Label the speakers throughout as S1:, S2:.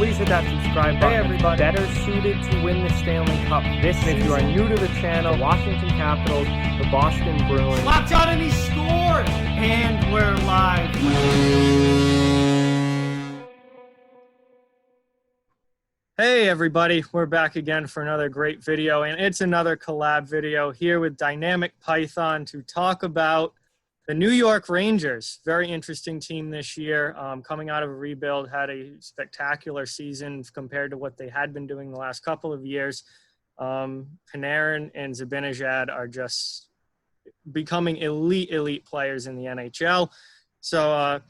S1: please hit that subscribe button. Hey everybody, better suited to win the Stanley Cup this season. If you are new to the channel, Washington Capitals, the Boston Bruins.
S2: Locked on and he scored! And we're live.
S1: Hey everybody, we're back again for another great video, and it's another collab video here with Dynamic Python to talk about the New York Rangers. Very interesting team this year, coming out of a rebuild, had a spectacular season compared to what they had been doing the last couple of years. Panarin and Zibanejad are just becoming elite players in the NHL. So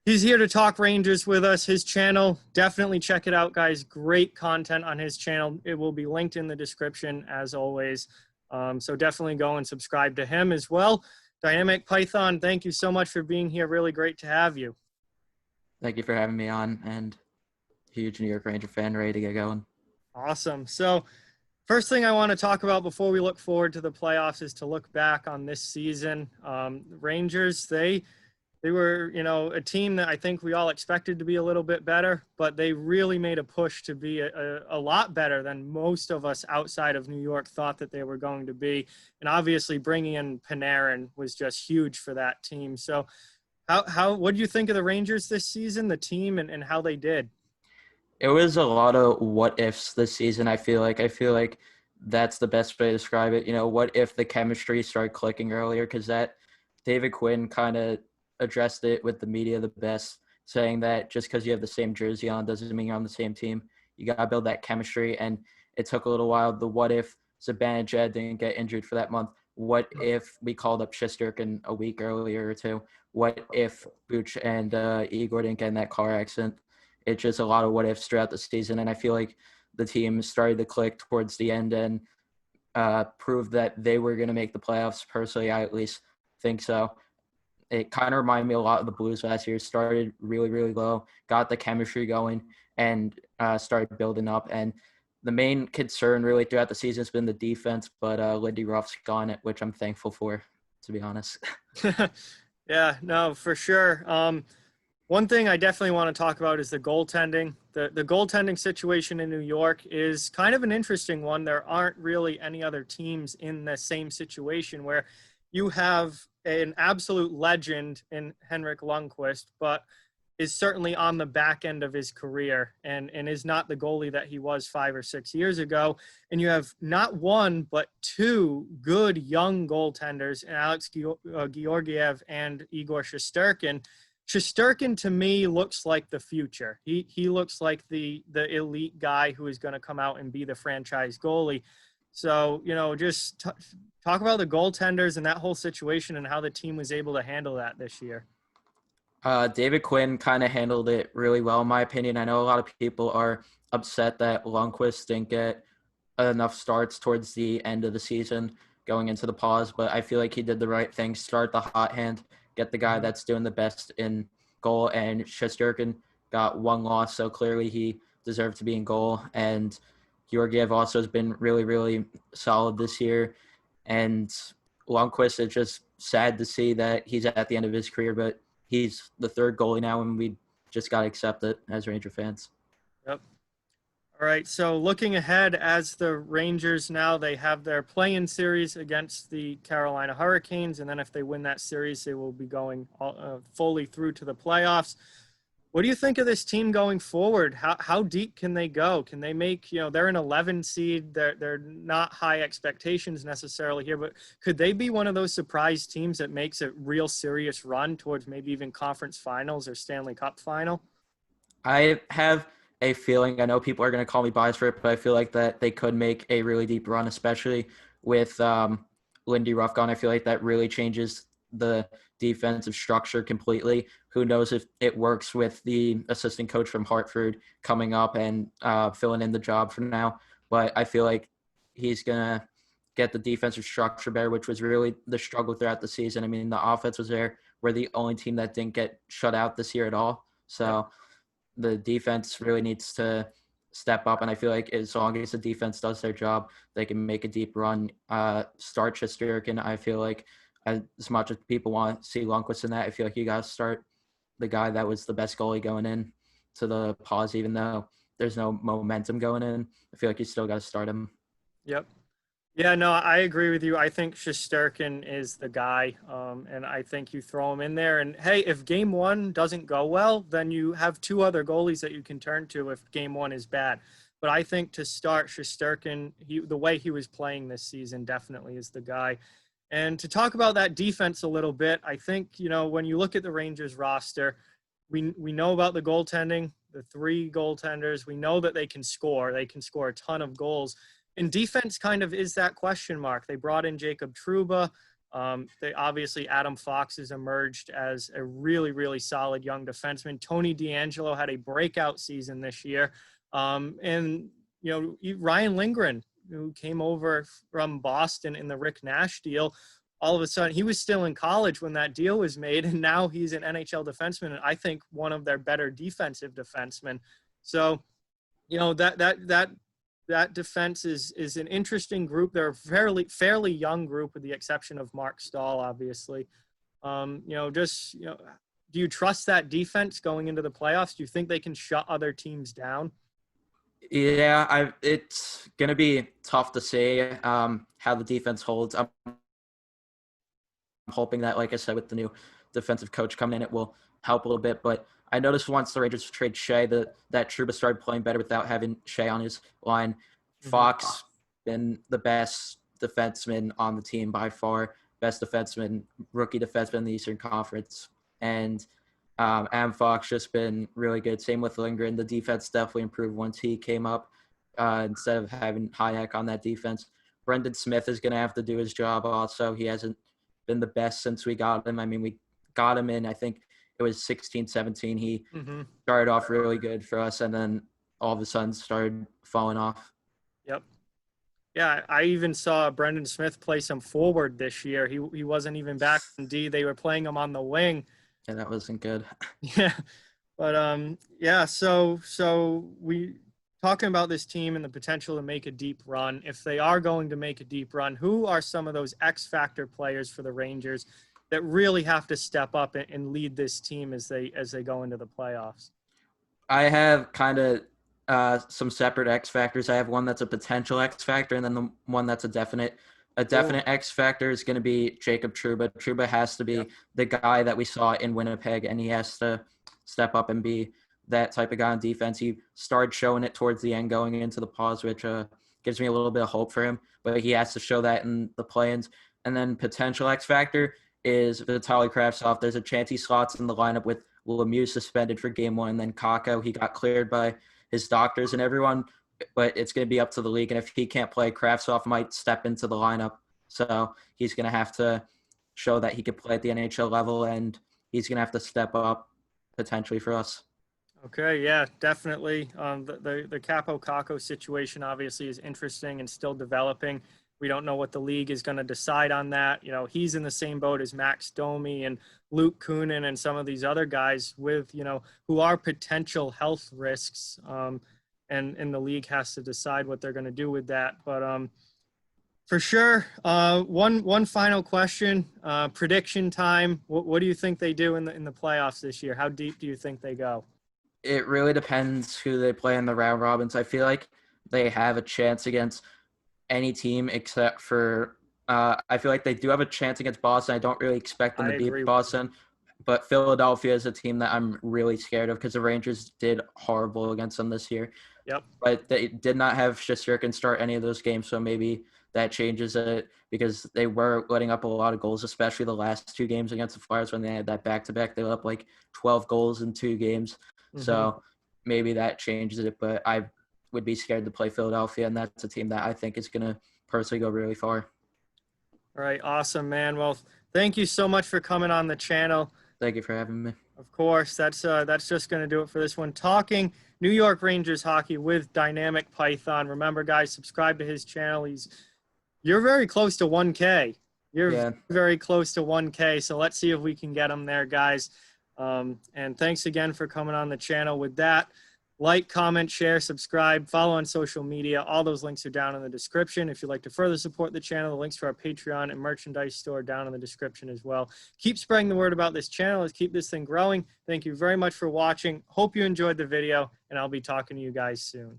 S1: he's here to talk Rangers with us. His channel, definitely check it out, guys. Great content on his channel. It will be linked in the description as always. So definitely go and subscribe to him as well. Dynamic Python, thank you so much for being here. Really great to have you.
S3: Thank you for having me on, and huge New York Ranger fan, ready to get going.
S1: Awesome. So first thing I want to talk about before we look forward to the playoffs is to look back on this season. Rangers, they were, a team that I think we all expected to be a little bit better, but they really made a push to be a lot better than most of us outside of New York thought that they were going to be. And obviously bringing in Panarin was just huge for that team. So what do you think of the Rangers this season, the team, and how they did?
S3: It was a lot of what ifs this season. I feel like that's the best way to describe it. What if the chemistry started clicking earlier? Because that David Quinn kind of addressed it with the media the best, saying that just because you have the same jersey on doesn't mean you're on the same team. You got to build that chemistry, and it took a little while. The what if Zibanejad didn't get injured for that month? What if we called up Shesterkin a week earlier or two? What if Buch and Igor didn't get in that car accident? It's just a lot of what ifs throughout the season, and I feel like the team started to click towards the end and proved that they were going to make the playoffs. Personally, I at least think so. It kind of reminded me a lot of the Blues last year. Started really low, got the chemistry going, and started building up. And the main concern really throughout the season has been the defense, but Lindy Ruff's gone, which I'm thankful for, to be honest.
S1: Yeah, no, for sure. One thing I definitely want to talk about is the goaltending. The goaltending situation in New York is kind of an interesting one. There aren't really any other teams in the same situation where you have an absolute legend in Henrik Lundqvist, but is certainly on the back end of his career and is not the goalie that he was 5 or 6 years ago. And you have not one, but two good young goaltenders, Alex Georgiev and Igor Shesterkin. Shesterkin, to me, looks like the future. He looks like the elite guy who is going to come out and be the franchise goalie. So, just talk about the goaltenders and that whole situation and how the team was able to handle that this year.
S3: David Quinn kind of handled it really well, in my opinion. I know a lot of people are upset that Lundqvist didn't get enough starts towards the end of the season going into the pause, but I feel like he did the right thing. Start the hot hand, get the guy that's doing the best in goal, and Shesterkin got one loss, so clearly he deserved to be in goal. And Georgiev also has been really solid this year. And Lundqvist, it's just sad to see that he's at the end of his career, but he's the third goalie now, and we just got to accept it as Ranger fans.
S1: Yep. All right, so looking ahead, as the Rangers now, they have their play-in series against the Carolina Hurricanes, and then if they win that series, they will be going fully through to the playoffs. What do you think of this team going forward? How deep can they go? Can they make, they're an 11 seed. They're not high expectations necessarily here, but could they be one of those surprise teams that makes a real serious run towards maybe even conference finals or Stanley Cup final?
S3: I have a feeling, I know people are going to call me biased for it, but I feel like that they could make a really deep run, especially with Lindy Ruff gone. I feel like that really changes the defensive structure completely. Who knows if it works with the assistant coach from Hartford coming up and filling in the job for now. But I feel like he's going to get the defensive structure better, which was really the struggle throughout the season. I mean, the offense was there. We're the only team that didn't get shut out this year at all. So the defense really needs to step up. And I feel like as long as the defense does their job, they can make a deep run. Start Shesterkin. I feel like as much as people want to see Lundqvist in that, I feel like you got to start the guy that was the best goalie going in to the pause, even though there's no momentum going in, I feel like you still got to start him.
S1: Yep. Yeah, no, I agree with you. I think Shesterkin is the guy, and I think you throw him in there. And hey, if game one doesn't go well, then you have two other goalies that you can turn to if game one is bad. But I think to start Shesterkin, the way he was playing this season definitely is the guy. And to talk about that defense a little bit, I think, when you look at the Rangers roster, we know about the goaltending, the three goaltenders. We know that they can score. They can score a ton of goals. And defense kind of is that question mark. They brought in Jacob Trouba. They obviously, Adam Fox has emerged as a really, really solid young defenseman. Tony DeAngelo had a breakout season this year. And, Ryan Lindgren, who came over from Boston in the Rick Nash deal, all of a sudden he was still in college when that deal was made. And now he's an NHL defenseman. And I think one of their better defensive defensemen. So, that defense is an interesting group. They're a fairly young group with the exception of Mark Stahl, obviously. Do you trust that defense going into the playoffs? Do you think they can shut other teams down?
S3: Yeah, it's going to be tough to say how the defense holds. I'm hoping that, like I said, with the new defensive coach coming in, it will help a little bit. But I noticed once the Rangers trade Shea that Trouba started playing better without having Shea on his line. Fox been the best defenseman on the team by far, best defenseman, rookie defenseman in the Eastern Conference. And Adam Fox just been really good. Same with Lindgren. The defense definitely improved once he came up instead of having Hayek on that defense. Brendan Smith is going to have to do his job also. He hasn't been the best since we got him. I mean, we got him in, I think, it was 16-17. He started off really good for us, and then all of a sudden started falling off.
S1: Yep. Yeah, I even saw Brendan Smith play some forward this year. He wasn't even back in D. They were playing him on the wing.
S3: Yeah, that wasn't good.
S1: Yeah. But, so we talking about this team and the potential to make a deep run. If they are going to make a deep run, who are some of those X-factor players for the Rangers that really have to step up and lead this team as they go into the playoffs?
S3: I have kind of some separate X factors. I have one that's a potential X factor, and then the one that's a definite X factor is going to be Jacob Trouba. Trouba has to be the guy that we saw in Winnipeg, and he has to step up and be that type of guy on defense. He started showing it towards the end going into the pause, which gives me a little bit of hope for him, but he has to show that in the play-ins. And then potential X factor is Vitaly Kravtsov. There's a chance he slots in the lineup with Lemieux suspended for game one, and then Kakko. He got cleared by his doctors and everyone, but it's going to be up to the league. And if he can't play, Kravtsov might step into the lineup. So he's going to have to show that he could play at the NHL level, and he's going to have to step up potentially for us.
S1: Okay, yeah, definitely. The Capo Kakko situation obviously is interesting and still developing. We don't know what the league is going to decide on that. He's in the same boat as Max Domi and Luke Kunin and some of these other guys with, who are potential health risks. And the league has to decide what they're going to do with that. But for sure, one final question, prediction time. What do you think they do in the playoffs this year? How deep do you think they go?
S3: It really depends who they play in the round robins. I feel like they have a chance against any team except for I feel like they do have a chance against Boston. I don't really expect them to beat Boston, but Philadelphia is a team that I'm really scared of because the Rangers did horrible against them this year.
S1: Yep.
S3: But they did not have Shesterkin start any of those games, so maybe that changes it because they were letting up a lot of goals, especially the last two games against the Flyers when they had that back-to-back. They let up like 12 goals in 2 games. So maybe that changes it, but I would be scared to play Philadelphia, and that's a team that I think is going to personally go really far.
S1: All right, awesome, man. Well, thank you so much for coming on the channel.
S3: Thank you for having me.
S1: Of course, that's just going to do it for this one. Talking New York Rangers hockey with Dynamic Python. Remember, guys, subscribe to his channel. You're very close to 1K. You're very close to 1K, so let's see if we can get him there, guys. And thanks again for coming on the channel. With that, Like, comment, share, subscribe, follow on social media. All those links are down in the description. If you'd like to further support the channel, the links to our Patreon and merchandise store down in the description as well. Keep spreading the word about this channel. Let's keep this thing growing. Thank you very much for watching. Hope you enjoyed the video, and I'll be talking to you guys soon.